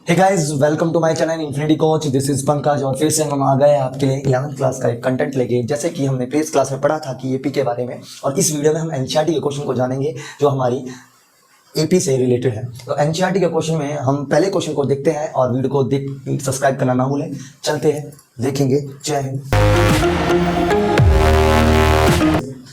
Hey guys, welcome to my channel infinity coach. This is Pankaj और फिर से हम आ गए आपके लिए 11th क्लास का एक कंटेंट लेके। जैसे कि हमने प्रीवियस क्लास में पढ़ा था कि एपी के बारे में, और इस वीडियो में हम एनसीईआरटी के क्वेश्चन को जानेंगे जो हमारी एपी से रिलेटेड है। तो एनसीईआरटी के क्वेश्चन में हम पहले क्वेश्चन को देखते हैं और वीडियो को देख सब्सक्राइब करना ना भूलें। चलते हैं, देखेंगे। जय हिंद।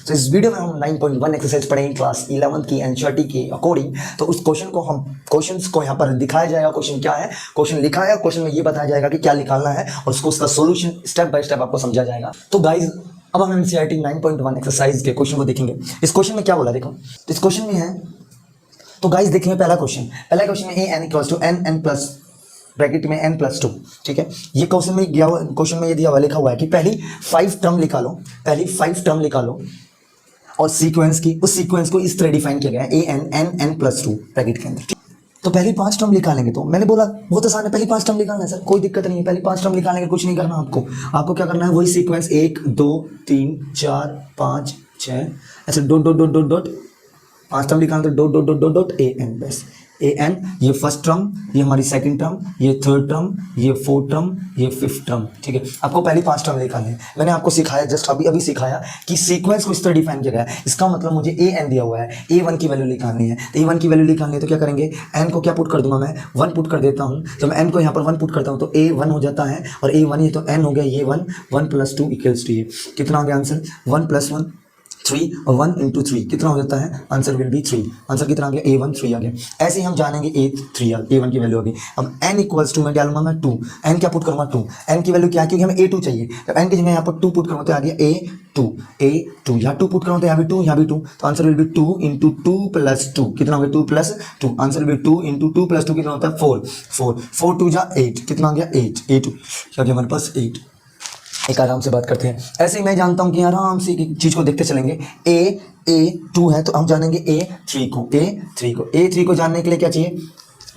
तो इस वीडियो में हम 9.1 एक्सरसाइज पढ़ेंगे क्लास 11th की एनसीईआरटी के अकॉर्डिंग। तो उस क्वेश्चंस को यहाँ पर दिखाया जाएगा। क्वेश्चन क्या है, क्वेश्चन लिखा है, क्वेश्चन में ये बताया जाएगा कि क्या निकालना है और उसका सॉल्यूशन स्टेप बाय स्टेप आपको समझा जाएगा। तो गाइज, अब हम एनसीईआरटी 9.1 एक्सरसाइज के क्वेश्चन को देखेंगे। इस क्वेश्चन में क्या बोला देखो, तो इस क्वेश्चन में है, तो गाइज देखेंगे पहला क्वेश्चन में a n equals to n plus bracket में n+2। ठीक है, ये क्वेश्चन में ये दिया हुआ लिखा हुआ है कि पहली 5 टर्म निकालो और उस सीक्वेंस को इस तरह डिफाइन किया गया है n+2 ब्रैकेट के अंदर। तो पहली 5 टर्म निकालेंगे। तो मैंने बोला बहुत आसान है, पहली 5 टर्म निकालना है सर, कोई दिक्कत नहीं है। पहली 5 टर्म निकालने के कुछ नहीं करना आपको क्या करना है, वही सीक्वेंस 1 2 3 4 5 6 ऐसे डॉट 5 टर्म निकालना, तो an बस an। ये फर्स्ट टर्म, ये हमारी सेकंड टर्म, ये थर्ड टर्म, ये फोर्थ टर्म, ये फिफ्थ टर्म। ठीक है, आपको पहली 5 टर्म निकालने हैं। मैंने आपको सिखाया, जस्ट अभी सिखाया कि सीक्वेंस को इस तरह डिफाइन किया गया है। इसका मतलब मुझे an दिया हुआ है, a1 की वैल्यू निकालनी है। तो a1 की वैल्यू निकालनी है तो क्या करेंगे, n को क्या पुट कर दूंगा मैं, 1 पुट कर देता हूँ। तो मैं n को यहाँ पर 1 पुट करता हूँ तो a1 हो जाता है, और a1 ये तो n हो गया, ये 1 + 2 = ये। कितना हो गया आंसर, 1 + 1 3, और 1 × 3 कितना हो जाता है, आंसर विल बी 3। आंसर कितना आ गया, a1 3 आ गया। ऐसे ही हम जानेंगे a1 की वैल्यू आ गई। अब n इक्वल्स टू में डालूंगा मैं 2, n क्या पुट करूंगा 2, n की वैल्यू क्या है, क्योंकि हमें a2 चाहिए। तो n की जगह यहाँ पर 2 पुट करूँगा तो आ गया a2, यहाँ 2 पुट करूँगा तो यहाँ भी 2, यहाँ भी 2, तो आंसर विल बी 2 × 2 + 2 कितना हो गया, 2 + 2, आंसर विल बी 2 × 2 + 2 कितना होता है, 4 2 जा 8, कितना आ गया 8, a2 क्या गया हमारे पास 8। एक आराम से बात करते हैं। ऐसे ही मैं जानता हूं कि आराम से एक चीज को देखते चलेंगे। a2 है तो हम जानेंगे a3 को जानने के लिए क्या चाहिए,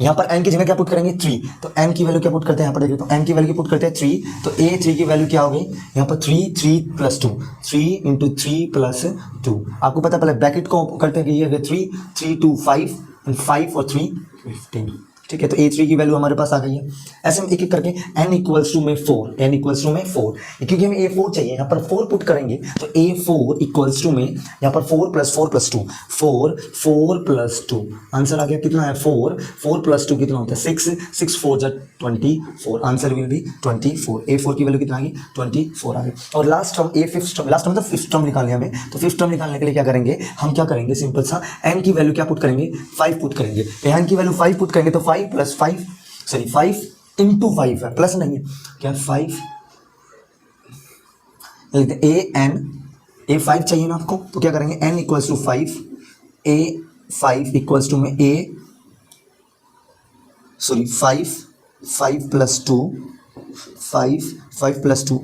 यहाँ पर n की जगह क्या पुट करेंगे 3, तो n की वैल्यू क्या पुट करते हैं, यहाँ पर देखिए तो n की वैल्यू पुट करते हैं 3, तो a3 की वैल्यू क्या हो गई, यहाँ पर 3 + 2, 3 × 3 + 2। आपको पता है पहले ब्रैकेट को करते हैं कि ये 3 2 5 5 और 3 15। ठीक है, तो a3 की वैल्यू हमारे पास आ गई है। ऐसे हम एक एक करके n इक्वल्स टू में 4, क्योंकि हमें a4 चाहिए, यहाँ पर 4 पुट करेंगे तो a4 इक्वल्स टू में यहाँ पर 4 + 4 + 2 4 + 2 आंसर आ गया, कितना है 4 + 2 कितना होता है 6 4 जा 24, आंसर विल बी 24। a4 की वैल्यू कितना आ गई 24 आ गई। और लास्ट टर्म मतलब फिफ्थ टर्म निकालनी है हमें। तो फिफ्थ टर्म निकालने के लिए क्या करेंगे, हम क्या करेंगे, सिंपल सा n की वैल्यू क्या पुट करेंगे 5 पुट करेंगे। n की वैल्यू 5 पुट करेंगे तो 5 × 5 है, प्लस नहीं है क्या, 5 a5 चाहिए ना आपको, तो क्या करेंगे n equals to 5, a5 equals to में 5 + 2 5 + 2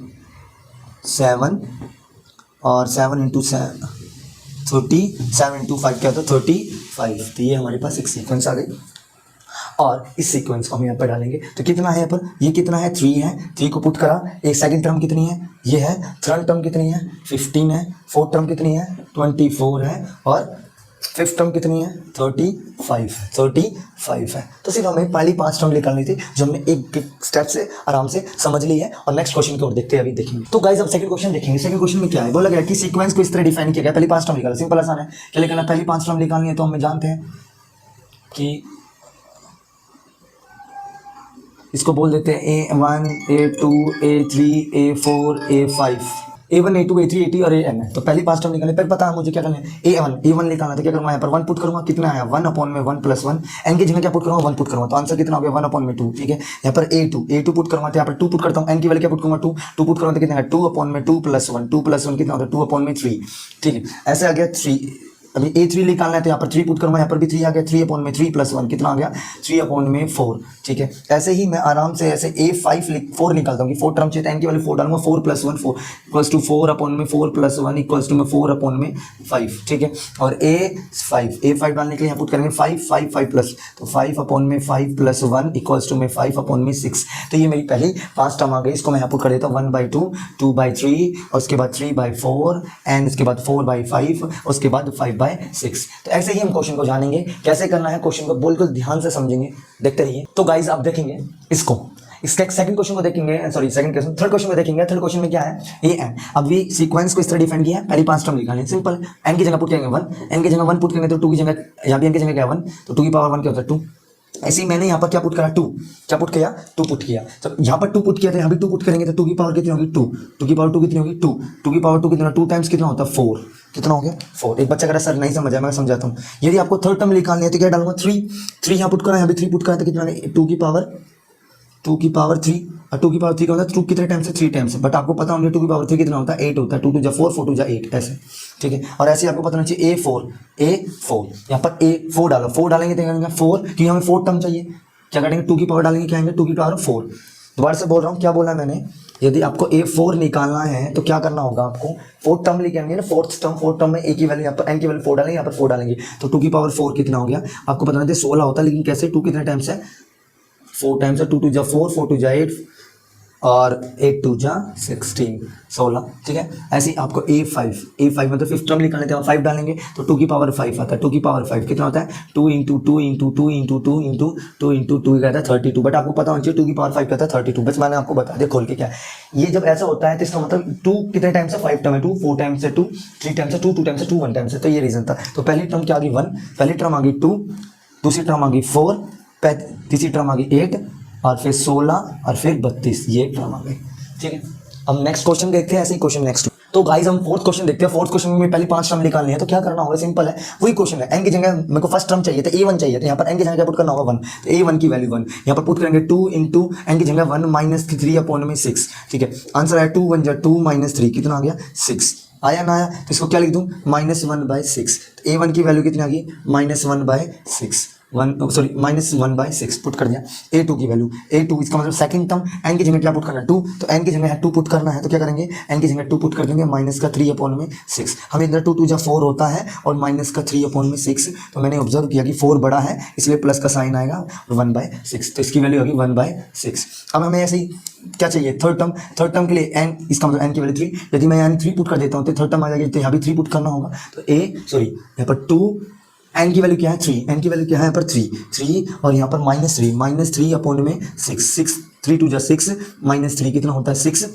7, और 7 × 7 30, 7 × 5 क्या होता है 35। तो ये हमारे पास एक सीक्वेंस आ गई, और इस सीक्वेंस को हम यहाँ पर डालेंगे तो कितना है, यहाँ पर ये कितना है 3 है, 3 को पुट करा। एक सेकंड टर्म कितनी है, ये है। थर्ड टर्म कितनी है 15 है। फोर्थ टर्म कितनी है 24 है, और फिफ्थ टर्म कितनी है 35 है। तो सिर्फ हमें पहली 5 टर्म निकालनी थी, जो हमने एक स्टेप से आराम से समझ ली है। और नेक्स्ट क्वेश्चन की ओर देखते हैं, अभी देखेंगे। तो गाइस अब सेकंड क्वेश्चन देखेंगे। सेकंड क्वेश्चन में क्या है, बोला गया कि सीक्वेंस को इस तरह डिफाइन किया गया, पहली 5 टर्म निकालो, सिंपल आसान है। क्या लिखना, पहली 5 टर्म निकालनी है तो हमें जानते हैं कि इसको बोल देते हैं a1 a2 a3 a4 a5 a1 a2 a3 a और an है। तो पहली 5 टर्म निकालने पर पता है मुझे क्या करना है, a1 निकालना। तो क्या करूँगा, यहाँ पर 1 पुट करूँगा, कितना आया 1/1 + 1, n की जगह क्या पुट करूँगा 1 पुट करूँगा, तो आंसर कितना हो गया 1/2। ठीक है, यहाँ पर a2 पुट करूँगा तो यहाँ पर 2 पुट करता हूँ, n की वैल्यू क्या पुट करूँगा 2 पुट करूँगा तो कितना है 2/2 + 1, 2 + 1 कितना होता है 2/3। ठीक है, ऐसे आ गया 3। अभी a3 निकालना है तो यहाँ पर 3 पुट करूँगा, यहाँ पर भी 3 आ गया, 3/3 + 1 कितना आ गया 3/4। ठीक है, ऐसे ही मैं आराम से ऐसे a4 निकालता हूँ कि 4 टर्म चाहिए, n की वैल्यू 4 डालूंगा, 4 + 1 4 = 4/4 + 1 = 4/5। ठीक है, और a5 डालने के लिए यहाँ पुट करेंगे 5 प्लस, तो 5/5 + 1 = 5/6। तो ये मेरी पहली 5 टर्म आ गई। इसको मैं यहाँ पुट कर देता हूँ 1/2, 2/3, और उसके बाद 3/4, एंड उसके बाद 4/5, उसके बाद 5/6। 1/6। तो ऐसे ही हम क्वेश्चन को जानेंगे कैसे करना है, क्वेश्चन को बिल्कुल ध्यान से समझेंगे, देखते रहिए। तो गाइज आप देखेंगे इसको, इसका सेकंड क्वेश्चन को देखेंगे, sorry second question, third question को देखेंगे। थर्ड क्वेश्चन में क्या है, ये एन। अब ये सीक्वेंस को इस तरह डिफाइन किया है, पहली 5 टर्म निकालनी, सिंपल। एन की जगह पुट करेंगे 1, एन की जगह 1 पुट करेंगे तो 2 की जगह, यहाँ पे एन की जगह क्या 1, तो 2 की पावर 1 क्या होता है 2। ऐसे ही मैंने यहाँ पर क्या पुट करा 2, क्या पुट किया 2 पुट किया। तो यहाँ पर 2 पुट किया तो यहाँ भी 2 पुट करेंगे तो 2 की पावर कितनी होगी 2, 2 की पावर 2 कितनी होगी 2, 2 की पावर 2 कितना, 2 टाइम्स कितना होता है 4, कितना हो गया 4। एक बच्चा कह रहा सर नहीं समझा, मैं समझाता हूँ। यदि आपको थर्ड टर्म निकालनी है तो क्या डालूंगा 3 यहाँ पुट करा, यहाँ भी 3 पुट करा तो कितना 2 की पावर 3, और 2 की पावर 3 का होता है 2 कितने टाइम्स है 3 टाइम्स है, बट आपको पता होगा 2 की पावर 3 कितना होता है 8 होता है, 2 2 4 4 2 8 ऐसे, ठीक है। और ऐसे आपको पता होना चाहिए A4 यहाँ पर A4 डालो, 4 डालेंगे तो 4, क्योंकि हमें 4 टर्म चाहिए, क्या करेंगे 2 की पावर डालेंगे, क्या आएंगे 2 की पावर 4। दोबारा से बोल रहा हूँ, क्या बोला मैंने, यदि आपको A4 निकालना है तो क्या करना होगा आपको, 4 टर्म लेके आएंगे ना, फोर्थ टर्म में A की वैल्यू, यहाँ पर n की वैल्यू 4 डालेंगे, यहाँ पर 4 डालेंगे तो 2 की पावर 4 कितना हो गया आपको पता नहीं 16 होता है, लेकिन कैसे 2 कितने टाइम्स है 4 टाइम्स है, 2 2 जा 4 4 2 जा 8 और 8 2 जा 16, ठीक है। ऐसे ही आपको A5 मतलब फिफ्थ टर्म निकालने थे, 5 डालेंगे तो 2 की पावर 5 आता है, 2 की पावर 5 कितना होता है 2 into 2 into 2 into 2 into 2 into 2 कहता है 32, बट आपको पता होना चाहिए 2 की पावर 5 कहता है 32, बस मैंने आपको बता दिया खोल के क्या है। ये जब ऐसा होता है तो इसका मतलब 2 कितने टाइम्स है 5 टर्म है 2, 4 टाइम्स है 2, 3 टाइम्स है 2, 2 टाइम्स है 2, 1 टाइम्स है, तो ये रीजन था। तो पहली टर्म क्या आ गई 1, पहली टर्म आ गई 2, दूसरी टर्म आ गई 4, तीसरी टर्म आ गई 8 और फिर 16 और फिर 32, ये टर्म आ गई, ठीक है। अब नेक्स्ट क्वेश्चन देखते हैं, ऐसे ही क्वेश्चन नेक्स्ट। तो गाइस हम फोर्थ क्वेश्चन देखते हैं। फोर्थ क्वेश्चन में पहले 5 टर्म निकालनी है, तो क्या करना होगा, सिंपल है, वही क्वेश्चन है। n की जगह मेरे को फर्स्ट टर्म चाहिए तो A1 चाहिए, तो यहाँ पर n की जगह क्या पुट करना होगा 1, तो A1 की वैल्यू 1 यहाँ पर पुट करेंगे 2 इंटू n की जगह 1 माइनस 3 अपॉन में 6, ठीक है। आंसर है 2 1 जा 2 माइनस 3 कितना आ गया 6, आया ना आया, तो इसको क्या लिख दूं -1/6, तो A1 की वैल्यू कितनी आ गई -1/6, -1/6 पुट कर दिया। A2 की वैल्यू, A2 इसका मतलब सेकंड टर्म, n की जगह क्या पुट करना है 2, तो n की जगह है 2 पुट करना है, तो क्या करेंगे n की जगह 2 पुट कर देंगे माइनस का 3 अपॉन में 6। हमें इधर 2 2 जा 4 होता है और माइनस का 3 अपॉन में 6, तो मैंने ऑब्जर्व किया कि 4 बड़ा है इसलिए प्लस का साइन आएगा और 1/6, तो इसकी वैल्यू होगी 1/6। अब हमें ऐसे ही क्या चाहिए थर्ड टर्म के लिए n, इसका मतलब n की वैल्यू 3, यदि मैं यहाँ 3 पुट कर देता हूँ तो थर्ड टर्म आ जाएगी, तो यहाँ भी 3 पुट करना होगा, तो यहाँ पर 2, n की वैल्यू क्या है 3, n की वैल्यू क्या है यहाँ पर 3 और यहाँ पर -3 अपॉन में 6, 3 2 जा 6 -3 कितना होता है 6,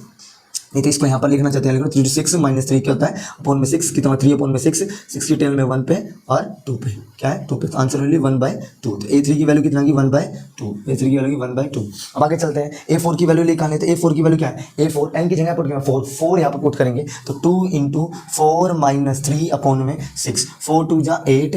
नहीं तो इसको यहाँ पर लिखना चाहते हैं, लिखो 3 to 6 -3 क्या होता है अपॉन में 6 कितना 3 अपॉन में 6 की टेल में 1 पे और 2 पे, क्या है 2 पे, तो आंसर वैल्यू 1/2, तो A3 की वैल्यू कितना की 1/2, A3 की वैल्यू 1/2। अब आगे चलते हैं, A4 की वैल्यू निकालनी है, तो A4 की वैल्यू क्या है, A4 n की जगह पुट करेंगे 4 यहाँ पर पुट करेंगे तो 2 इंटू 4 -3 अपॉन में 6, 4 2 जा 8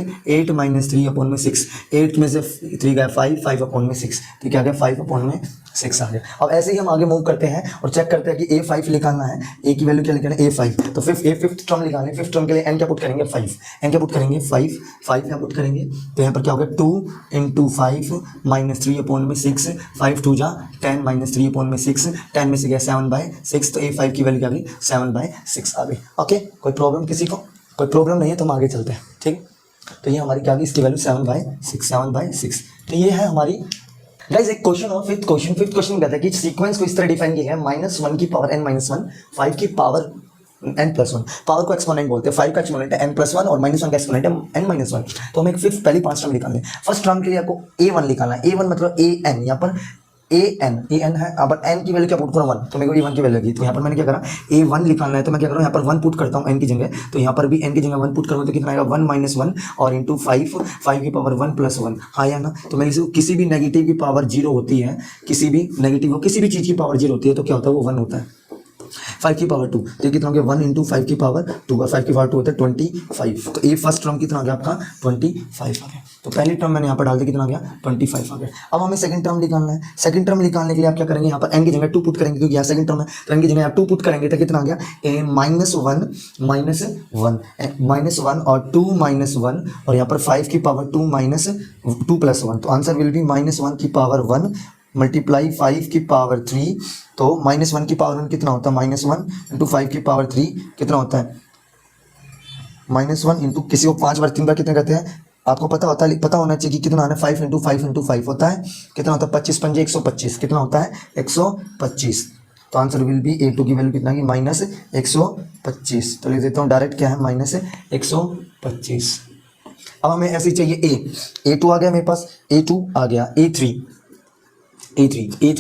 -3 अपॉन में 6, 8 में से 3 गया 5 अपॉन में 6, तो क्या गया 5 अपॉन में 6 आ गया। अब ऐसे ही हम आगे मूव करते हैं और चेक करते हैं कि A5 निकालना है, A की वैल्यू क्या निकालना है A5, तो फिफ्थ टर्म निकालना है, फिफ्थ टर्म के लिए n क्या पुट करेंगे 5, n क्या पुट करेंगे 5 यहाँ पुट करेंगे, तो यहाँ पर क्या होगा 2 इंटू 5 -3 अपॉन में 6, 5 2 जा 10 -3 अपॉन में 6, 10 में से गया 7/6, तो A5 की वैल्यू क्या गई 7/6 आ गई। ओके, कोई प्रॉब्लम किसी को, कोई प्रॉब्लम नहीं है तो हम आगे चलते हैं, ठीक है। तो ये हमारी क्या गई, इसकी वैल्यू 7/6, तो ये है हमारी गाइस एक क्वेश्चन और फिफ्थ क्वेश्चन कहता है कि सीक्वेंस को इस तरह डिफाइन किया है -1 की पावर n-1, 5 की पावर n+1, पावर को एक्सपोनेंट बोलते हैं, 5 का एक्सपोनेंट है n+1 और -1 का एक्सपोनेंट है n-1। तो हमें एक फिफ्थ पहली 5 टर्म निकालने, फर्स्ट टर्म के लिए आपको A1 निकालना है, A1 मतलब an, यहाँ पर an है, अब n की वैल्यू क्या पुट करो 1, तो मेरे को A1 की वैल्यू लगी, तो यहाँ पर मैंने क्या करा A1 निकालना है, तो मैं क्या करूँ यहाँ पर 1 पुट करता हूँ n की जगह, तो यहाँ पर भी n की जगह 1 पुट करूँगा तो कितना आएगा 1 - 1 और इंटू 5 की पावर 1 + 1, हाँ या ना। तो मैं किसी भी नेगेटिव की पावर 0 होती है, किसी भी नेगेटिव किसी भी चीज़ की पावर 0 होती है तो क्या होता है वो 1 होता है। 5 की पावर 2, तो कितना हो गया 1 इंटू 5 की पावर 2, और 5 की पावर 2 होता है 25, तो ये फर्स्ट टर्म कितना आ गया आपका 25 आ गया। तो पहली टर्म मैंने यहाँ पर डाल दिया, कितना आ गया 25 आ गया। अब हमें सेकंड टर्म निकालना है, सेकंड टर्म निकालने के लिए आप क्या करेंगे, यहाँ पर n की जगह 2 पुट करेंगे, क्योंकि यहाँ सेकंड टर्म है, तो n की जगह आप 2 पुट करेंगे तो कितना आ गया -1 और 2 -1 और यहाँ पर 5 की पावर 2 + 1, तो आंसर विल बी -1 की पावर 1 मल्टीप्लाई 5 की पावर 3, तो -1 की पावर 1 कितना होता है -1 इंटू 5 की पावर 3 कितना होता है -1 इंटू, किसी को 5 बार 3 बार कितने कहते हैं आपको पता होना चाहिए कि कितना आना है 5 इंटू 5 होता है, कितना होता है 25 × 5 = 125, कितना होता है 125, तो आंसर विल बी A2 की वैल्यू कितना की -125। तो लिख देता हूँ डायरेक्ट क्या है -125। अब हमें ऐसे ही चाहिए A2 आ गया मेरे पास, A2 आ गया, A3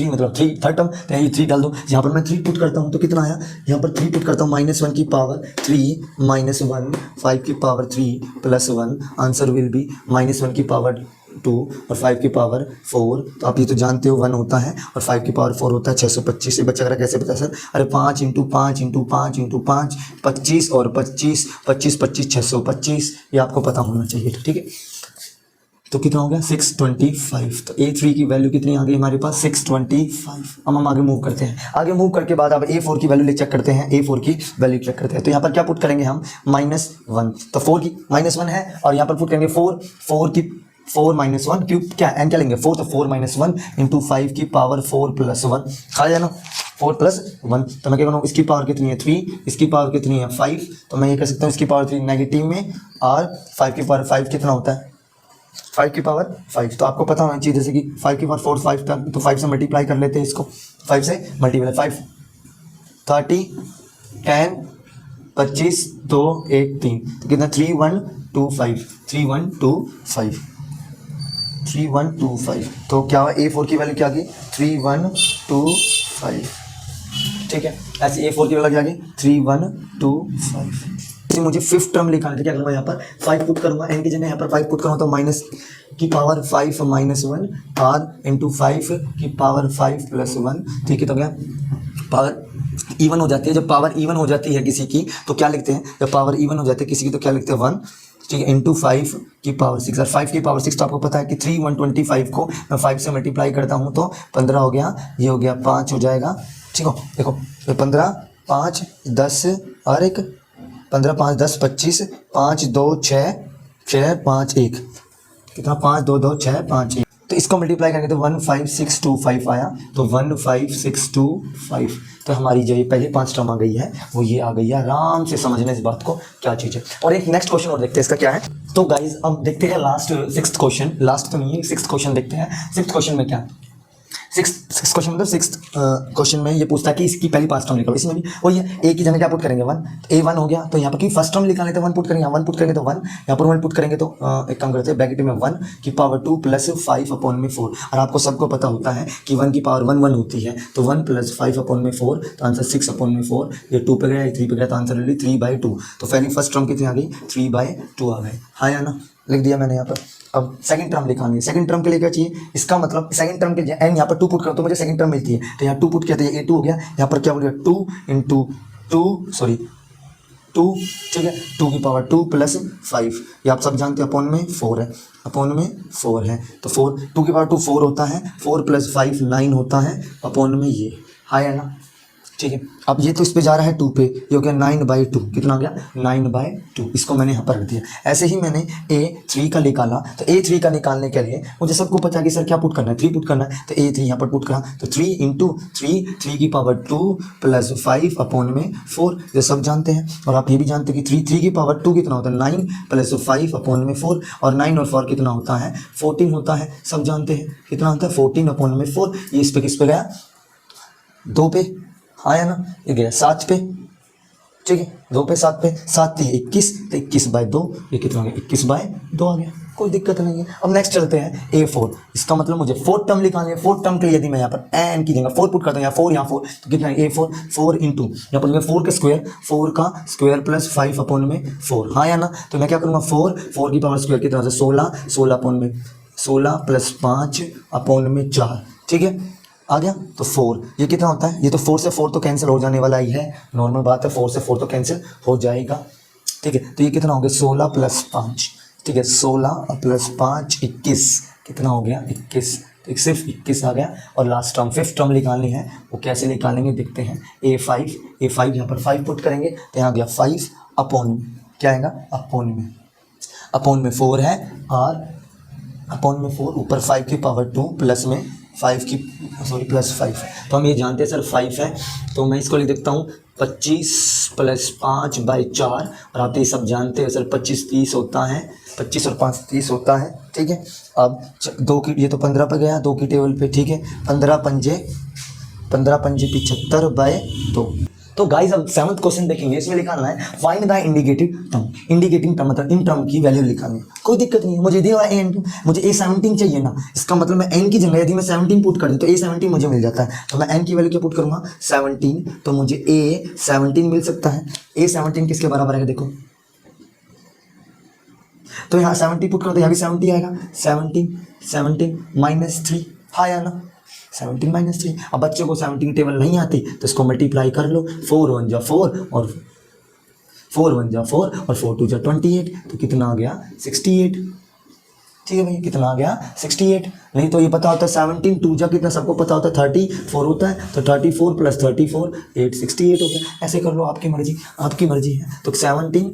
मतलब थर्ड टर्म, तो ये 3 डाल दो। यहाँ पर मैं 3 पुट करता हूँ तो कितना आया, यहाँ पर 3 पुट करता हूँ -1 की पावर 3 -1 5 की पावर 3 +1, आंसर विल बी -1 की पावर 2 और 5 की पावर 4। तो आप ये तो जानते हो 1 होता है और 5 की पावर 4 होता है 625 से बचा। कैसे बचा सर, अरे 5 × 5 × 5 × 5 25 और 25 25 25 625, ये आपको पता होना चाहिए। ठीक है, तो कितना हो गया 625। तो A3 की वैल्यू कितनी आ गई हमारे पास 625। अब हम आगे मूव करते हैं। आगे मूव करके बाद अब A4 की वैल्यू चेक करते हैं, A4 की वैल्यू चेक करते हैं। तो यहाँ पर क्या पुट करेंगे हम -1, तो 4 की -1 है और यहाँ पर पुट करेंगे 4 की 4 -1 क्यूब क्या एन क्या लेंगे 4, तो 4 -1 × 5 की पावर 4 +1 खाया ना 4 +1। तो मैं क्या करूँ, इसकी पावर कितनी है 3, इसकी पावर कितनी है 5, तो मैं ये कह सकता हूँ इसकी पावर 3 नेगेटिव में और 5 की पावर 5 कितना होता है 5 की पावर 5। तो आपको पता होना चाहिए जैसे कि 5 की पावर 4 5 तक, तो 5 से मल्टीप्लाई कर लेते हैं इसको, 5 से मल्टीप्लाई 5 30 10 25 2 1 3, तो कितना 3125 3125 3125। तो क्या हुआ A4 की वैल्यू क्या आ गई 3125। ठीक है, ऐसे A4 की वैल्यू क्या आ गई 3125। मुझे फिफ्थ टर्म लिखा है, तो क्या करूँगा यहाँ पर 5 पुट करूँगा, n की जगह यहाँ पर 5 पुट करूँगा तो माइनस की पावर 5 -1 r × 5 की पावर 5 +1। ठीक है, तो क्या पावर इवन हो जाती है। जब पावर इवन हो जाती है किसी की तो क्या लिखते हैं, जब पावर इवन हो जाती है किसी की तो क्या लिखते हैं 1, ठीक है, × 5 की पावर 6। और 5 की पावर 6 तो आपको पता है कि 3125 को मैं 5 से मल्टीप्लाई करता हूँ तो 15 हो गया, ये हो गया 5 हो जाएगा। ठीक हो, देखो 15 5 10 और 1 15 5 10 25 5 2 6 6 5 1, कितना 5 2 2 6 5 1। तो इसको मल्टीप्लाई करेंगे तो 15625 आया, तो 15625। तो हमारी जो ये पहले 5 टर्म आ गई है वो ये आ गई है। आराम से समझना इस बात को क्या चीज़ है। और एक नेक्स्ट क्वेश्चन और देखते हैं इसका क्या है। तो गाइज अब देखते हैं लास्ट 6th क्वेश्चन, लास्ट तो नहीं है 6th क्वेश्चन देखते हैं। 6th क्वेश्चन में क्या है, 6th क्वेश्चन मतलब 6th क्वेश्चन में ये पूछता है कि इसकी पहली 5 टर्म निकालो। इसमें भी वही है, ए की जगह क्या पुट करेंगे 1, तो A1 हो गया। तो यहाँ पर क्योंकि फर्स्ट टर्म निकालने तो 1 पुट करेंगे, यहाँ 1 पुट करेंगे तो 1, यहाँ पर 1 पुट करेंगे तो एक काम करते हैं ब्रैकेट में 1 की पावर 2 + 5/4। और आपको सबको पता होता है कि 1 की पावर 1 1 होती है, तो 1 + 5/4, तो आंसर 6/4। ये 2 पे गया, ये 3 पे गया, तो आंसर 3/2। तो पहली फर्स्ट टर्म कितनी आ गई 3/2 आ गए। हाँ या ना, लिख दिया मैंने यहाँ पर। अब सेकंड टर्म लिखानी है। सेकंड टर्म के लिए क्या चाहिए, इसका मतलब सेकंड टर्म के लिए एन यहाँ पर 2 पुट करो तो मुझे सेकंड टर्म मिलती है, तो यहाँ 2 पुट किया तो ये A2 हो गया। यहाँ पर क्या बोल गया 2 × 2, ठीक है, 2 की पावर 2 + 5, ये आप सब जानते हैं अपॉन में 4 है, अपॉन में 4 है। तो 2 की पावर 2 4 होता है, 4 + 5 9 होता है, अपॉन में ये हाँ या ना। ठीक है, अब ये तो इस पे जा रहा है 2 पे, ये हो गया 9/2, कितना हो गया 9/2। इसको मैंने यहाँ पर रख दिया। ऐसे ही मैंने A3 का निकाला, तो A3 का निकालने के लिए मुझे सबको पता है कि सर क्या पुट करना है 3 पुट करना है, तो A3 यहाँ पर पुट करा, तो 3 × 3 की पावर 2 + 5/4, ये सब जानते हैं। और आप ये भी जानते हैं कि 3 की पावर 2 कितना होता है 9 + 5/4, और 9 और 4 कितना होता है 14 होता है, सब जानते हैं कितना होता है 14/4। ये इस पे किस पे गया 2 पे, हाँ या ना, ये गया 7 पे। ठीक है, 2 पे 7 पे, 7 3 21, तो 21/2, ये कितना हो गया 21/2 आ गया, कोई दिक्कत नहीं है। अब नेक्स्ट चलते हैं A4। इसका मतलब मुझे 4th टर्म लिखानी है। 4th टर्म के लिए यदि मैं यहाँ पर n की जगह 4 पुट करता हूँ, यहाँ 4 यहाँ 4, तो कितना है A4 4 × यहाँ पर 4 का स्क्वायर + 5/4, हाँ या ना। तो मैं क्या करूँगा 4 की पावर स्क्वायर कितना होता है 16 + 5/4, ठीक है, आ गया। तो 4 ये कितना होता है, ये तो 4 से 4 तो कैंसिल हो जाने वाला ही है, नॉर्मल बात है, 4 से 4 तो कैंसिल हो जाएगा। ठीक है, तो ये कितना हो गया 16 + 5, ठीक है, 16 + 5 21, कितना हो गया 21, तो सिर्फ 21 आ गया। और लास्ट टर्म 5th टर्म निकालनी है, वो कैसे निकालेंगे देखते हैं। A5 यहाँ पर 5 पुट करेंगे तो यहाँ गया 5 अपॉन क्या आएगा अपॉन में 4 है, और अपॉन में 4 ऊपर 5 की पावर 2 प्लस में 5 की +5, तो हम ये जानते हैं सर 5 है, तो मैं इसको लिख देता हूँ 25 + 5/4। और आप ये सब जानते हैं सर 25 30 होता है, 25 और 5 30 होता है। ठीक है, अब 2 की, ये तो 15 पे गया 2 की टेबल पे, ठीक है, 15 पंजे 15 पंजे 75/2। तो गाइस अब 7th क्वेश्चन देखेंगे, इसमें लिखाना है फाइंड द इंडिकेटिंग टर्म मतलब इन टर्म की वैल्यू लिखानी है। कोई दिक्कत नहीं है, मुझे दिया हुआ है a, मुझे a17 चाहिए ना, इसका मतलब मैं n की जगह यदि मैं 17 पुट कर दूं तो a17 मुझे मिल जाता है। तो मैं n की वैल्यू क्या पुट करूंगा 17, तो मुझे a17 मिल सकता है। a17 किसके बराबर है देखो, तो यहाँ 70 पुट करो तो यहाँ भी 70 आएगा, 17 माइनस 3 आया ना, 17 माइनस 3। अब बच्चों को 17 टेबल नहीं आती तो इसको मल्टीप्लाई कर लो, 4 1 जा 4 और 4 1 जा 4 और 4 2 जा 28, तो कितना आ गया 68। ठीक है भैया, कितना आ गया 68। नहीं तो ये पता होता है 17 2 जा कितना, सबको पता होता है 34 होता है, तो 34 प्लस 34 868 हो गया। ऐसे कर लो, आपकी मर्जी है। तो 17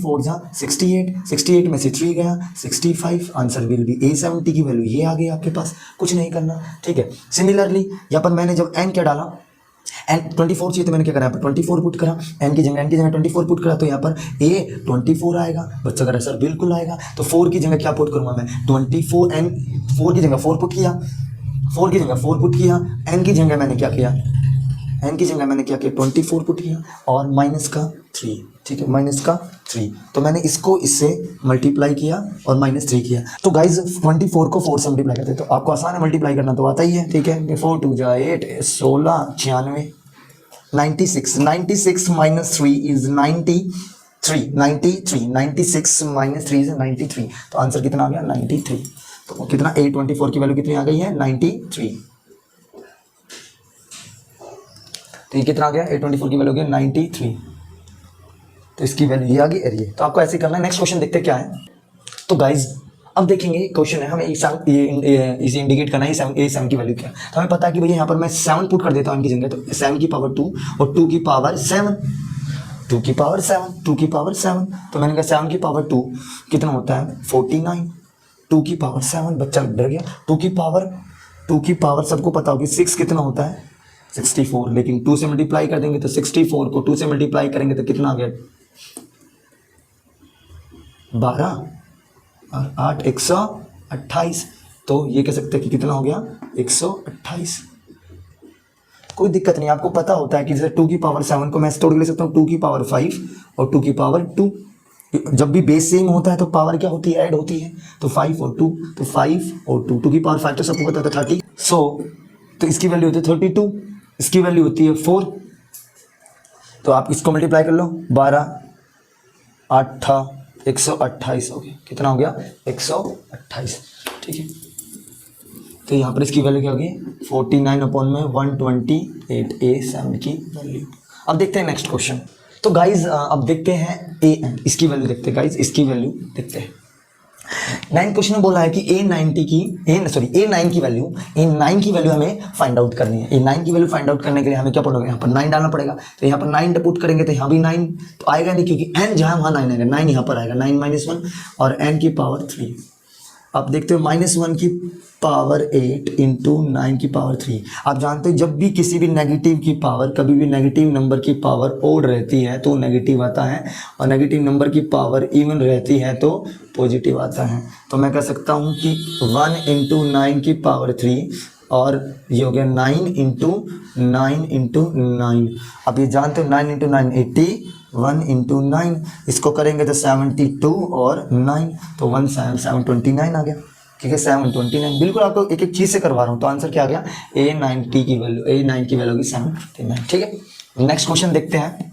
4 जा 68 में से 3 गया 65, आंसर विल बी a70 की वैल्यू ये आ गई आपके पास, कुछ नहीं करना। ठीक है, सिमिलरली यहाँ पर मैंने जब n क्या डाला, n 24 चाहिए तो मैंने क्या करा, यहाँ पर 24 पुट करा, n की जगह 24 पुट करा, तो यहाँ पर a 24 आएगा। बच्चा कह रहा है सर बिल्कुल आएगा, तो 4 की जगह क्या पुट करूँगा मैं 24, n 4 की जगह 4 पुट किया, 4 की जगह 4 पुट किया, n की जगह मैंने क्या किया 24 पुट किया और माइनस का 3। ठीक है, माइनस का 3, तो मैंने इसको इससे मल्टीप्लाई किया और माइनस 3 किया। तो गाइज 24 को 4 से मल्टीप्लाई करते हैं, तो आपको आसान है मल्टीप्लाई करना, तो आता ही है। ठीक है, 4 2 जा 8 16 96 96 माइनस 3 इज 93 96 माइनस 3 इज 93, तो आंसर कितना आ गया 93। तो कितना a24 की वैल्यू कितनी आ गई है 93। तो ये कितना आ गया a24 की वैल्यू हो गया 93, तो इसकी वैल्यू ये आ गई एरिया। तो आपको ऐसे करना है। नेक्स्ट क्वेश्चन देखते हैं क्या है। तो गाइज अब देखेंगे क्वेश्चन है, हमें इसे इंडिकेट करना है a7 की वैल्यू क्या है। तो हमें पता है कि भैया यहाँ पर मैं 7 पुट कर देता हूँ इनकी जगह, तो 7 की पावर 2 और 2 की पावर 7 2 की पावर 7, तो मैंने कहा 7 की पावर 2 कितना होता है 49, 2 की पावर 7, बच्चा डर गया। 2 की पावर सबको पता होगी 6 कितना होता है 64, लेकिन 2 से मल्टीप्लाई कर देंगे तो 64 को 2 से मल्टीप्लाई करेंगे तो कितना आ गया 12 और 8 128, तो ये कह सकते हैं कि कितना हो गया 128। कोई दिक्कत नहीं, आपको पता होता है कि जैसे 2 की पावर 7 को मैं तोड़ के ले सकता हूँ 2 की पावर 5 और 2 की पावर 2। जब भी बेस सेम होता है तो पावर क्या होती है ऐड होती है, तो 5 और 2, तो 5 और 2 की पावर 5 तो सबको पता था 30, तो इसकी वैल्यू होती है 32, इसकी वैल्यू होती है 4, तो आप इसको मल्टीप्लाई कर लो 12 8 128 हो गया, कितना हो गया 128। ठीक है, तो यहाँ पर इसकी वैल्यू क्या होगी 49/128 a7 की वैल्यू। अब देखते हैं नेक्स्ट क्वेश्चन। तो गाइज अब देखते हैं an, इसकी वैल्यू देखते हैं गाइज, इसकी वैल्यू देखते हैं। 9 क्वेश्चन में बोला है कि a9 की वैल्यू हमें फाइंड आउट करनी है। a9 की वैल्यू फाइंड आउट करने के लिए हमें क्या पड़ेगा, यहाँ पर 9 डालना पड़ेगा, तो यहाँ पर 9 पुट करेंगे तो यहाँ भी 9 तो आएगा नहीं, क्योंकि n जहाँ वहाँ 9 आएगा, 9 यहाँ पर आएगा, 9 - 1 और n की पावर 3। आप देखते हो -1 की पावर 8 इंटू 9 की पावर 3। आप जानते हो जब भी किसी भी नेगेटिव की पावर, कभी भी नेगेटिव नंबर की पावर ओड रहती है तो नेगेटिव आता है, और नेगेटिव नंबर की पावर इवन रहती है तो पॉजिटिव आता है। तो मैं कह सकता हूँ कि 1 इंटू 9 की पावर 3 और ये हो गया 9 इंटू 9। अब ये जानते हो 9 इंटू 9 81 इंटू 9, इसको करेंगे तो 72 और 9, तो 729 आ गया। ठीक है, 729। बिल्कुल आपको एक एक चीज़ से करवा रहा हूँ, तो आंसर क्या आ गया a9 की वैल्यू होगी 729। ठीक है, नेक्स्ट क्वेश्चन देखते हैं।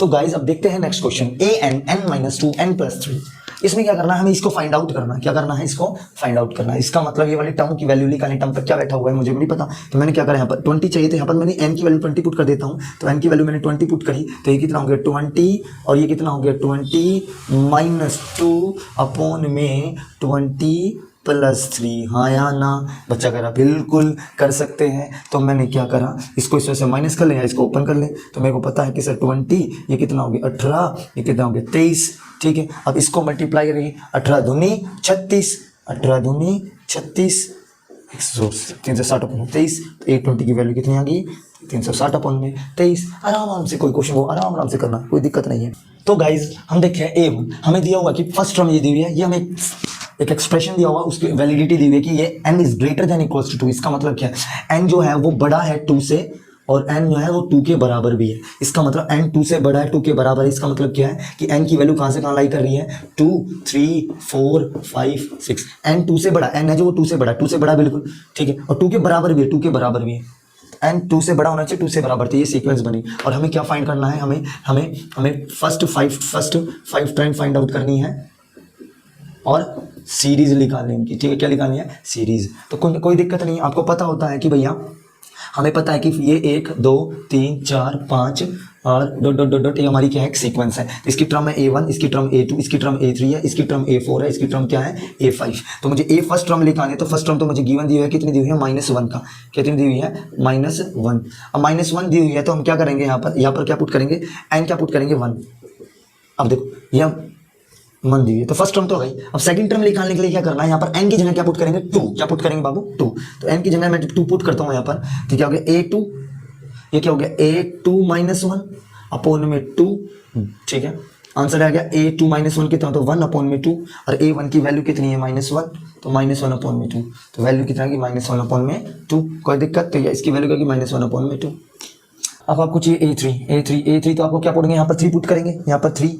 तो गाइज अब देखते हैं नेक्स्ट क्वेश्चन n-2 n+3। इसमें क्या करना है, हमें इसको फाइंड आउट करना है। क्या करना है, इसको फाइंड आउट करना है। इसका मतलब ये वाली टर्म की वैल्यू निकालनी, टर्म पर क्या बैठा हुआ है मुझे भी नहीं पता, तो मैंने क्या करा, यहाँ पर 20 चाहिए, तो यहाँ पर मैंने n की वैल्यू 20 पुट कर देता हूँ, तो n की वैल्यू मैंने 20 पुट करी, तो ये कितना हो गया 20 और ये कितना हो गया 20 -2/20 +3। हाँ या ना, बच्चा कह रहा बिल्कुल कर सकते हैं। तो मैंने क्या करा, इसको इस वजह से माइनस कर लें या इसको ओपन कर लें, तो मेरे को पता है कि सर 20 ये कितना हो गया 18, ये कितना हो गया 23। ठीक है, अब इसको मल्टीप्लाई करेंगे 18 दूनी 36, 18 दूनी 36, 360/23, 820 की वैल्यू कितनी आ गई 360/23। आराम से कोई क्वेश्चन हो आराम से करना, कोई दिक्कत नहीं है। तो गाइज हम देखें a1, हमें दिया हुआ कि फर्स्ट टर्म ये दी हुई है, ये हमें एक एक्सप्रेशन दिया हुआ, उसकी वैलिडिटी दी हुई है कि ये n is greater than equals to 2। इसका मतलब क्या है, n जो है वो बड़ा है 2 से, और n जो है वो 2 के बराबर भी है। इसका मतलब n 2 से बड़ा है, 2 के बराबर है। इसका मतलब क्या है कि n की वैल्यू कहाँ से कहाँ लाई कर रही है, 2 3 4 5 6। n 2 से बड़ा, n है जो वो 2 से बड़ा, 2 से बड़ा बिल्कुल ठीक है, और 2 के बराबर भी है, 2 के बराबर भी है। n 2 से बड़ा होना चाहिए, 2 से बराबर, तो ये सीक्वेंस बनी। और हमें क्या फाइंड करना है, हमें हमें हमें first five time find out करनी है और सीरीज निकालनी है उनकी, ठीक है। क्या निकालनी है, सीरीज। तो कोई दिक्कत नहीं है, आपको पता होता है कि भैया हमें पता है कि ये 1 2 3 4 5 और डॉट डॉट डॉट डॉट, ये हमारी क्या है, एक सीक्वेंस है। तो इसकी टर्म है A1, इसकी टर्म A2, इसकी टर्म A3 है, इसकी टर्म A4 है, इसकी टर्म क्या है, A5। तो मुझे A फर्स्ट टर्म लिखानी है, तो फर्स्ट टर्म तो मुझे गिवन दी हुई है, कितनी दी हुई है, -1 का। कितनी दी हुई है, -1। अब -1 दी हुई है तो हम क्या करेंगे, यहाँ पर क्या पुट करेंगे, n क्या पुट करेंगे, 1। अब देखो ये मन दी है तो फर्स्ट टर्म तो हो गई। अब सेकंड टर्म निकालने के लिए क्या करना है, यहाँ पर n की जगह क्या पुट करेंगे, 2। क्या पुट करेंगे बाबू, 2। तो n की जगह मैं 2 पुट करता हूँ यहाँ पर, तो क्या हो गया, A2, ये क्या हो गया, A2 -1 अपॉन में 2, ठीक है। आंसर आ गया A2 -1 कितना, तो 1 अपॉन में 2, और A1 की वैल्यू कितनी है, -1, तो -1 अपॉन में 2, तो वैल्यू कितना की, -1 अपॉन में 2। कोई दिक्कत, तो इसकी वैल्यू क्या की, -1 अपॉन में 2। अब आपको चाहिए A3 तो आपको क्या पुटेंगे, यहाँ पर 3 पुट करेंगे, यहाँ पर 3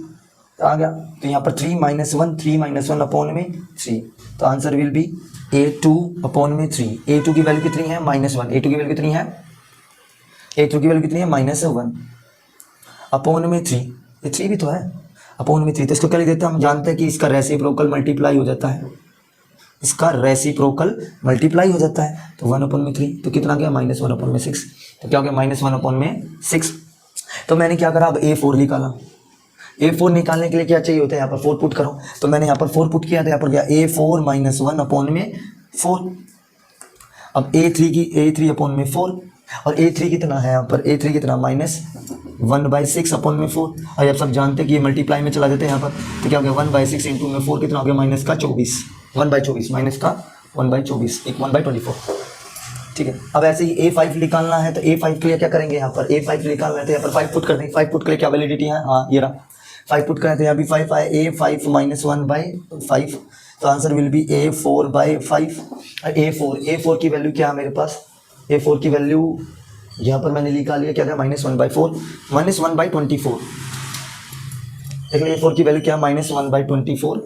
आ गया, तो यहाँ पर 3 -1 अपॉन में 3, तो answer will be A2 upon में 3। A2 की वैल्यू कितनी है, -1। A2 की वैल्यू कितनी है, A2 की वैल्यू कितनी है, -1 अपॉन में 3, ये 3 भी तो है, अपॉन में 3। तो इसको क्या लिख देते हैं, हम जानते हैं कि इसका रेसिप्रोकल मल्टीप्लाई हो जाता है, इसका रेसिप्रोकल मल्टीप्लाई हो जाता है, तो 1 अपॉन में 3, तो कितना गया, -1 अपॉन में 6। तो क्या हो गया, -1 अपॉन में 6। तो मैंने क्या करा, अब A4 निकाला। A4 निकालने के लिए क्या चाहिए होता है, यहाँ पर 4 पुट करो, तो मैंने यहाँ पर 4 पुट किया, तो यहाँ पर गया A4 -1 अपॉन में 4। अब A3 अपॉन में 4, और A3 कितना है यहाँ पर, A3 कितना, -1/6 अपॉन में 4। और आप सब जानते हैं कि ये मल्टीप्लाई में चला जाता है यहाँ पर, तो क्या हो गया, 1/6 इंटू में 4 कितना हो गया, -24, 1/24 -1/24 1/24, ठीक है। अब ऐसे ही A5 निकालना है, तो A5 के लिए क्या करेंगे, यहाँ पर A5 निकालना है तो यहाँ पर 5 पुट कर देंगे। 5 पुट के लिए क्या वैलिडिटी है, हाँ ये रहा, 5 पुट करें तो यहाँ भी 5 आए, A5 -1/5, तो answer will be A4/5। A4 की वैल्यू क्या है मेरे पास, A4 की वैल्यू यहाँ पर मैंने निकाल लिया, क्या था, -1/4 -1/24। देख लो A4 की वैल्यू क्या है, -1/24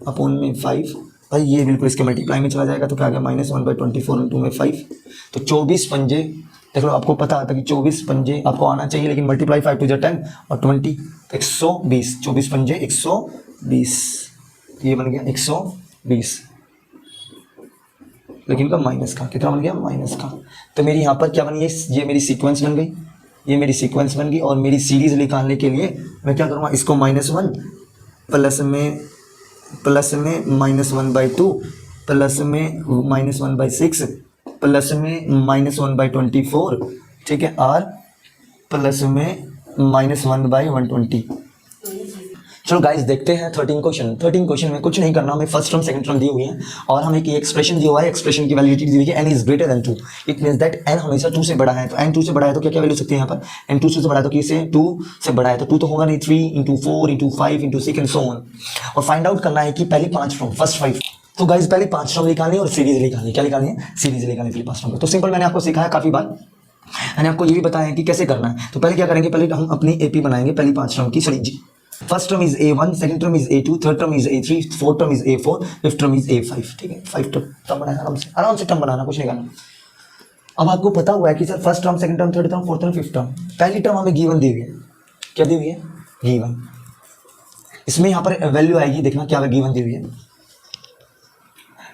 अपॉन में 5। भाई ये बिल्कुल इसके मल्टीप्लाई में चला जाएगा, तो क्या आ गया, -1/24 इंटू में 5, तो 24 पंजे। देख लो आपको पता था कि 24 पंजे आपको आना चाहिए, लेकिन मल्टीप्लाई 5 टू 10 और 20, 120, 24 पंजे 120, ये बन गया 120, लेकिन का माइनस का कितना बन गया, माइनस का। तो मेरी यहाँ पर क्या बन गई, ये मेरी सीक्वेंस बन गई, ये मेरी सीक्वेंस बन गई। और मेरी सीरीज निकालने के लिए मैं क्या करूँगा, इसको -1 प्लस में -1/2 प्लस में -1/6 प्लस में -1/24, ठीक है, और प्लस में -1/120। चलो गाइस देखते हैं 13 क्वेश्चन में कुछ नहीं करना, हमें फर्स्ट टर्म सेकंड टर्म दी हुई है और हमें एक एक्सप्रेशन दिया हुआ है, एक्सप्रेशन की वैलिडिटी दी हुई है n is greater then 2। It means that n हमेशा 2 से बड़ा है, तो n 2 से बड़ा है तो क्या क्या वैल्यू सकती है यहाँ पर, n 2 से बड़ा है तो किसे 2 से बड़ा है, तो 2 तो होगा नहीं, 3 × 4 × 5 × 6 एंड सो ऑन। और फाइंड आउट करना है कि पहले 5 टर्म, फर्स्ट 5। तो गाइस पहले 5 टर्म निकालनी है और सीरीज निकालनी, क्या निकालनी है, सीरीज निकालनी पहले 5 टर्म। तो सिंपल मैंने आपको सिखाया काफी बार, मैंने आपको ये भी बताया है कि कैसे करना है। तो पहले क्या करेंगे, पहले हम अपनी एपी बनाएंगे पहली 5 टर्म की series. First term is A1, second term is A2, third term is A3, fourth term is A4, fifth term is A5, ठीक है। 5 टर्म बनाना, आराम से टर्म बनाना, कुछ नहीं करना। अब आपको पता हुआ है कि sir first term, second term, third term, fourth term, fifth term. पहली टर्म हमें गिवन दी हुई है, क्या दी हुई है, गिवन। इसमें यहाँ पर वैल्यू आएगी, देखना क्या गिवन दी हुई है।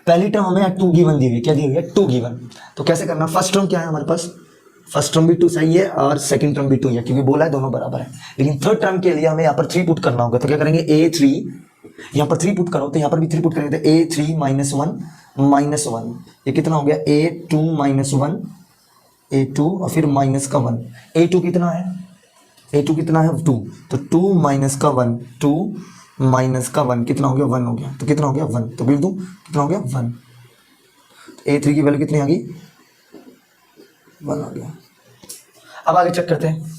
पहली टर्म हमें 2 गिवन दी हुई है, क्या दी हुई है, 2 गिवन। तो कैसे करना, फर्स्ट टर्म क्या है हमारे पास, फर्स्ट टर्म भी 2 सही है और सेकंड टर्म भी 2 है, क्योंकि बोला है दोनों बराबर है। लेकिन थर्ड टर्म के लिए हमें यहाँ पर 3 पुट करना होगा, तो क्या करेंगे, A3 यहाँ पर 3 पुट करो, तो यहाँ पर भी 3 पुट करेंगे, तो A3 -1, ये कितना हो गया, A2 -1, A2 और फिर माइनस का 1। A2 कितना है, A2 कितना है, 2, तो 2 माइनस का 1, 2 माइनस का 1 कितना हो गया, 1 हो गया, तो कितना हो गया 1, तो बिल्कुल कितना हो गया 1। A3 की वैल्यू कितनी आ गई, 1 आ गया। अब आगे चेक करते हैं,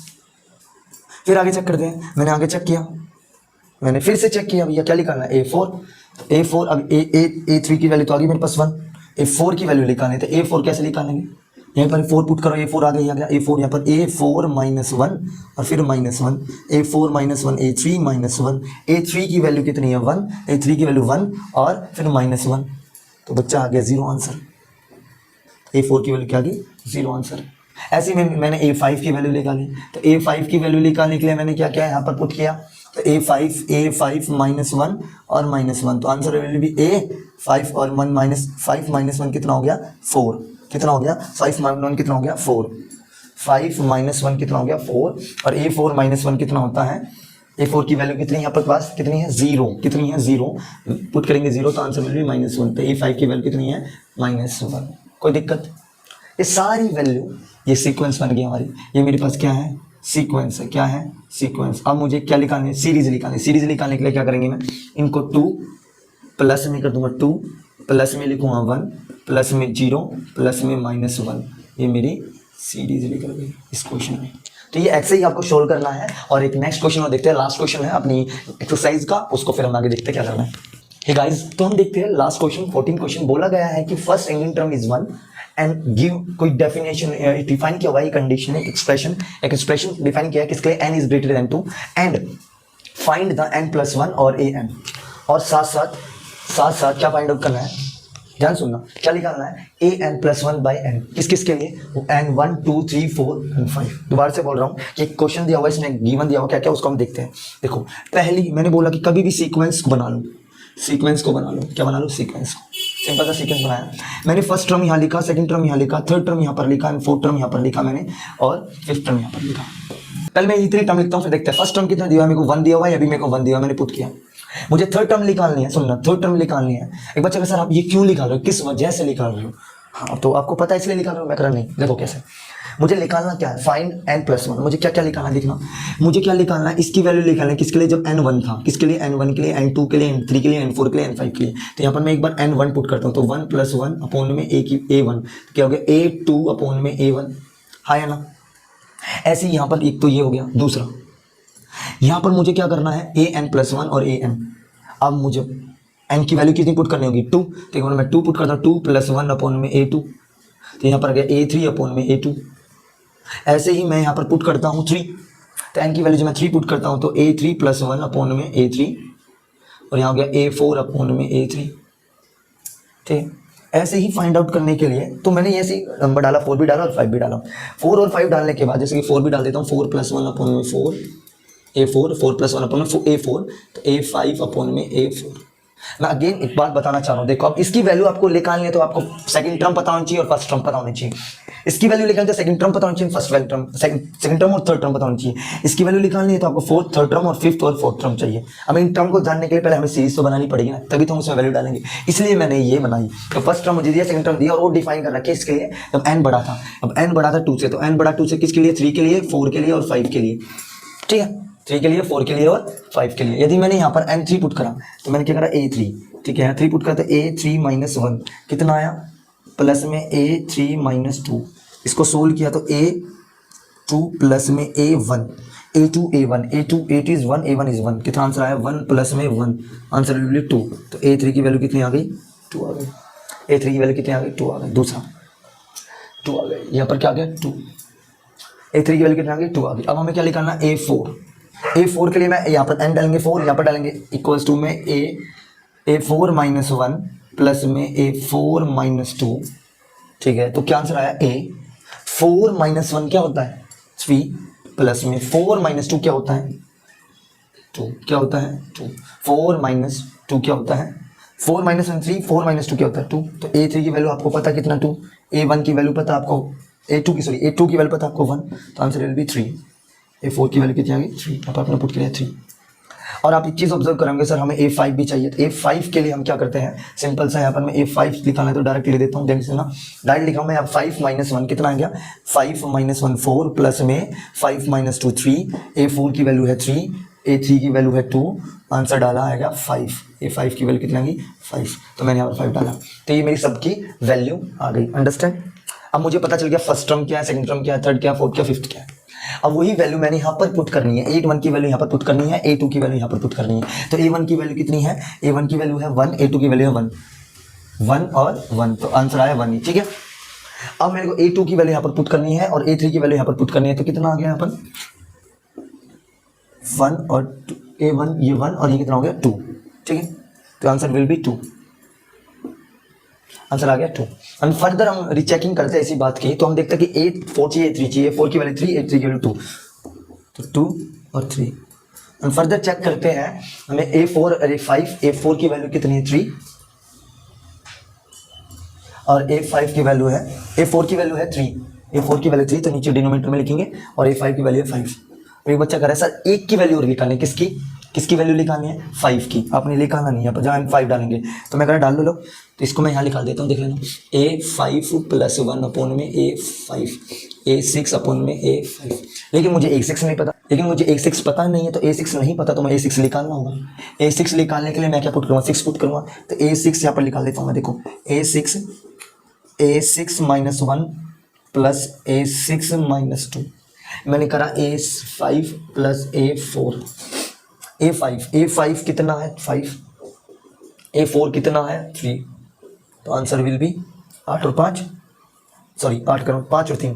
फिर आगे चेक करते हैं। मैंने आगे चेक किया, मैंने फिर से चेक किया भैया क्या निकालना है A4, तो A4 अब A3 की वैल्यू तो आ गई मेरे पास 1, A4 की वैल्यू निकालनी है, तो A4 कैसे निकालेंगे, यहाँ पर 4 पुट करो, A4 आ गया A4, यहाँ पर A4 -1 और फिर -1, A4 -1 A3 -1, A3 की वैल्यू कितनी है 1, A3 की वैल्यू 1 और फिर -1, तो बच्चा आ गया 0 आंसर। A4 की वैल्यू क्या आ गई 0 आंसर। ऐसे में मैंने A5 की वैल्यू निकाली, तो A5 की वैल्यू निकालने के लिए मैंने क्या किया यहाँ पर पुट किया, तो A5 -1 और -1, तो आंसर वैल्यू भी A5 और 5 -1 कितना हो गया 4, कितना हो गया 5 -1 कितना हो गया 4, 5 -1 कितना हो गया 4, और A4 -1 कितना होता है, A4 की वैल्यू कितनी यहाँ पर पास कितनी है 0, कितनी है 0, पुट करेंगे 0 तो आंसर वैल्यू -1, तो A5 की वैल्यू कितनी है -1। कोई दिक्कत, ये सारी वैल्यू ये सीक्वेंस बन गई हमारी, ये मेरे पास क्या है सीक्वेंस है, क्या है सीक्वेंस। अब मुझे क्या निकालनी है सीरीज निकालनी है, सीरीज निकालने के लिए क्या करेंगे मैं इनको 2 प्लस में कर दूंगा 2 प्लस में लिखूंगा 1 प्लस में 0 प्लस में -1, ये मेरी सीरीज निकल गई इस क्वेश्चन में। तो ये ऐसे ही आपको सोल्व करना है, और एक नेक्स्ट क्वेश्चन और देखते हैं, लास्ट क्वेश्चन है अपनी एक्सरसाइज का, उसको फिर हम आगे देखते हैं क्या करना है। हे गाइस, तो हम देखते हैं लास्ट क्वेश्चन 14 क्वेश्चन। बोला गया है कि first ending term is 1 and give कोई डेफिनेशन डिफाइन किया हुआ है कंडीशन, एक एक्सप्रेशन डिफाइन किया है किसके लिए n is greater then 2 and find the n+1 और an, और साथ साथ क्या फाइंड आउट करना है, ध्यान सुनना, क्या निकालना है an+1/n, किस के लिए n 1 2 3 4 and 5। दोबारा से बोल रहा हूँ कि एक क्वेश्चन दिया हुआ है, इसमें गिवन दिया हुआ क्या क्या उसको हम देखते हैं। देखो पहली मैंने बोला कि कभी भी सीक्वेंस को बना लो, सीक्वेंस को बना लो, क्या बना लो सीक्वेंस को, सिंपल सा सीक्वेंस बनाया मैंने, फर्स्ट टर्म यहाँ लिखा, सेकंड टर्म यहाँ लिखा, थर्ड टर्म यहाँ पर लिखा एंड फोर्थ टर्म यहाँ पर लिखा मैंने, और फिफ्थ टर्म यहाँ पर लिखा। पहले मैं इतने टर्म लिखता हूँ फिर देखते हैं फर्स्ट टर्म कितना दिया है, मेरे को 1 दिया हुआ है, अभी मेरे को 1 दिया हुआ मैंने पुट किया। मुझे थर्ड टर्म निकालनी है, सुनना थर्ड टर्म निकालनी है। एक बच्चा सर आप ये क्यों निकाल रहे हो, किस वजह से निकाल रहे हो, हाँ तो आपको पता है इसलिए निकाल रहे हो, मैं कर नहीं। देखो कैसे मुझे निकालना क्या है फाइंड n+1, मुझे क्या क्या निकालना देखना, मुझे क्या निकालना है इसकी वैल्यू निकालना है किसके लिए जब n1 था, किसके लिए n1 के लिए, n2 के लिए, n3 के लिए, n4 के लिए, n5 के लिए। तो यहाँ पर मैं एक बार n1 पुट करता हूँ, तो 1 + 1 अपॉन में a1, तो क्या हो गया a2 अपॉन में a1, हाँ या ना। ऐसे ही यहाँ पर एक तो ये हो गया, दूसरा यहाँ पर मुझे क्या करना है an+1 और an। अब मुझे n की वैल्यू कितनी पुट करनी होगी 2, तो मैं 2 पुट करता हूँ, 2 + 1 अपॉन में a2, तो यहाँ पर आ गया a3 अपॉन में a2। ऐसे ही मैं यहाँ पर पुट करता हूँ 3, तो n की वैल्यू जब मैं 3 पुट करता हूँ तो a3 + 1 अपॉन में a3, और यहाँ हो गया a4 अपॉन में a3। ठीक, ऐसे ही फाइंड आउट करने के लिए तो मैंने ऐसे ही नंबर डाला, 4 भी डाला और 5 भी डाला। 4 और 5 डालने के बाद जैसे कि 4 भी डाल देता हूँ, 4 + 1 अपॉन में 4 a4, 4 + 1 अपॉन में a4, तो a5 अपॉन में a4। मैं अगेन एक बात बताना चाह रहा हूँ, देखो अब इसकी वैल्यू आपको निकालनी है तो आपको सेकंड टर्म पता होनी चाहिए और फर्स्ट टर्म पता होनी चाहिए। इसकी वैल्यू निकालनी है तो सेकंड टर्म पता होनी चाहिए, फर्स्ट टर्म, सेकंड टर्म और थर्ड टर्म पता होनी चाहिए। इसकी वैल्यू निकालनी है तो आपको फोर्थ, थर्ड टर्म और फिफ्थ और फोर्थ टर्म चाहिए। अब इन टर्म को जानने के लिए पहले हमें सीरीज तो बनानी पड़ेगी ना, तभी तो हम उसमें वैल्यू डालेंगे, इसलिए मैंने ये बनाई। तो फर्स्ट टर्म मुझे दिया, सेकंड टर्म दिया, और वो डिफाइन कर रखा है इसके लिए जब n बड़ा था। अब n बड़ा था 2 से, तो n बड़ा 2 से किसके लिए 3 के लिए, 4 के लिए और 5 के लिए। ठीक है, 3 के लिए, 4 के लिए और 5 के लिए। यदि मैंने यहाँ पर n3 पुट करा तो मैंने क्या करा a3, ठीक है 3 पुट करा तो a3 - 1 कितना आया प्लस में a3 - 2। इसको सोल्व किया तो a2 प्लस में a1, a2 a1, a2 8 is 1, a1 is 1, कितना आंसर आया 1 प्लस में 1, आंसर वैल्यू 2। तो a3 की वैल्यू कितनी आ गई 2 आ गई, a3 की वैल्यू कितनी आ गई 2 आ गई, दूसरा 2 आ गई, यहाँ पर क्या आ गया 2, a3 की वैल्यू कितनी आ गई 2 आ गई। अब हमें क्या निकालना a4 के लिए मैं यहाँ पर n डालेंगे 4, यहाँ पर डालेंगे इक्वल्स टू में a4 - 1 प्लस में a4 - 2। ठीक है, तो क्या आंसर आया a4 - 1 क्या होता है 3, प्लस में 4 - 2 क्या होता है 2, क्या होता है 2, 4 - 2 क्या होता है 4 - 1 3, 4 - 2 क्या होता है 2। तो a3 की वैल्यू आपको पता कितना 2, a1 की वैल्यू पता आपको, a2 की वैल्यू पता आपको 1, तो आंसर विल बी 3। a4 की वैल्यू कितनी आ गई 3, अब आपने पुट किया 3। और आप एक चीज़ ऑब्जर्व करेंगे सर हमें a5 भी चाहिए, तो a5 के लिए हम क्या करते हैं सिंपल सा, यहाँ पर मैं a5 लिखाना है तो डायरेक्ट ले देता हूँ, ध्यान से ना, डायरेक्ट लिखा मैं यहाँ 5 - 1 कितना आ गया 5 - 1 4 प्लस में 5 - 2 3, a4 की वैल्यू है 3, a3 की वैल्यू है 2, आंसर डाला आएगा 5, a5 की वैल्यू कितनी आ गई 5, तो मैंने यहाँ पर 5 डाला, तो ये मेरी सबकी वैल्यू आ गई। अंडरस्टैंड। अब मुझे पता चल गया फर्स्ट टर्म क्या है, सेकंड टर्म क्या है, थर्ड क्या है, फोर्थ क्या, फिफ्थ क्या है। अब वही वैल्यू मैंने यहाँ पर पुट करनी है, A1 की वैल्यू यहाँ पर पुट करनी है, A2 की वैल्यू यहाँ पर पुट करनी है। तो A1 की वैल्यू कितनी है, A1 की वैल्यू है 1, A2 की वैल्यू है 1, 1 और 1, तो आंसर आया 1 ही, ठीक है। अब मेरे को A2 की वैल्यू यहाँ पर पुट करनी है और A3 की वैल्यू यहाँ पर पुट करनी है, तो कितना आ गया यहाँ पर 1 और 2, A1 ये 1 और ये कितना हो गया 2, ठीक है। तो आंसर विल बी 2, आंसर आ गया 2। एंड फर्दर हम रिचेकिंग करते हैं इसी बात की, तो हम देखते हैं कि A4 चाहिए, A3 चाहिए, A4 की वैल्यू 3, A3 की वैल्यू 2, तो 2 और 3। हम फर्दर चेक करते हैं, हमें A4 और A5, A4 की वैल्यू कितनी है 3 और A5 की वैल्यू है, A4 की वैल्यू है 3, A4 की वैल्यू 3, तो नीचे डिनोमिनेटर में लिखेंगे, और A5 की वैल्यू है 5। तो एक बच्चा कह रहा है सर एक की वैल्यू निकालनी है, किसकी किसकी वैल्यू निकालनी है 5 की, आपने लिखाना नहीं है, पर जहाँ हम 5 डालेंगे, तो मैं कह रहा डाल लो लोग, तो इसको मैं यहाँ निकाल देता हूँ, देख लेना A5 + 1 अपॉन में A5, A6 अपॉन में A5। लेकिन मुझे A6 नहीं पता, पता नहीं है, तो A6 नहीं पता, तो मैं A6 निकालना होगा। A6 निकालने के लिए मैं क्या पुट करूँगा, 6 पुट करूँगा, तो A6 यहाँ पर निकाल देता हूँ मैं, देखो A6 -1 प्लस A6 -2, मैंने करा A5 + A4, A5 कितना है 5, A4 कितना है 3, तो आंसर विल बी 8 और 5, सॉरी 8 करो 5 और 3,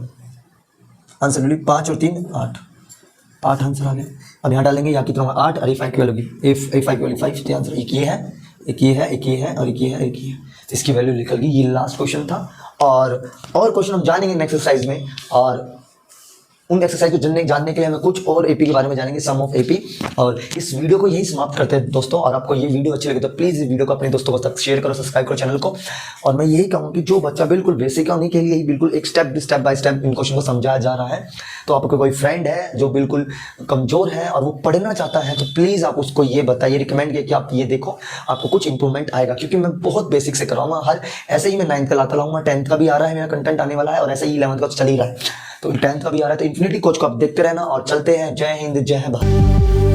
आंसर विल बी 5 और 3 8, 8 आंसर आ गया। अब यहाँ डालेंगे, यहाँ कितना होगा 8 और A5 की वैल्यू भी, A5 की वैल्यू 5, तो आंसर एक ये है, एक ये है, एक ये है और एक ये है, एक ये है, तो इसकी वैल्यू निकल गई। ये लास्ट क्वेश्चन था, और क्वेश्चन हम जानेंगे नेक्स्ट एक्सरसाइज में, और उन एक्सरसाइज को जानने के लिए हमें कुछ और एपी के बारे में जानेंगे, सम ऑफ एपी। और इस वीडियो को यही समाप्त करते हैं दोस्तों, और आपको ये वीडियो अच्छी लगे तो प्लीज़ इस वीडियो को अपने दोस्तों के साथ शेयर करो, सब्सक्राइब करो चैनल को। और मैं यही कहूँ कि जो बच्चा बिल्कुल बेसिक है उन्हीं के लिए बिल्कुल एक step by step in question को समझाया जा रहा है। तो आपको कोई फ्रेंड है जो बिल्कुल कमज़ोर है और वो पढ़ना चाहता है, तो प्लीज़ आप उसको ये बताइए, रिकमेंड किया कि आप ये देखो, आपको कुछ इंप्रूवमेंट आएगा, क्योंकि मैं बहुत बेसिक से कराऊंगा। हर ऐसे ही मैं 9th का लाता लाऊंगा, 10th का भी आ रहा है मेरा कंटेंट आने वाला है, और ऐसे ही 11th का चल ही रहा है, तो 10th का भी आ रहा है। तो इन्फिनिटी कोच को आप देखते रहना, और चलते हैं। जय हिंद, जय भारत।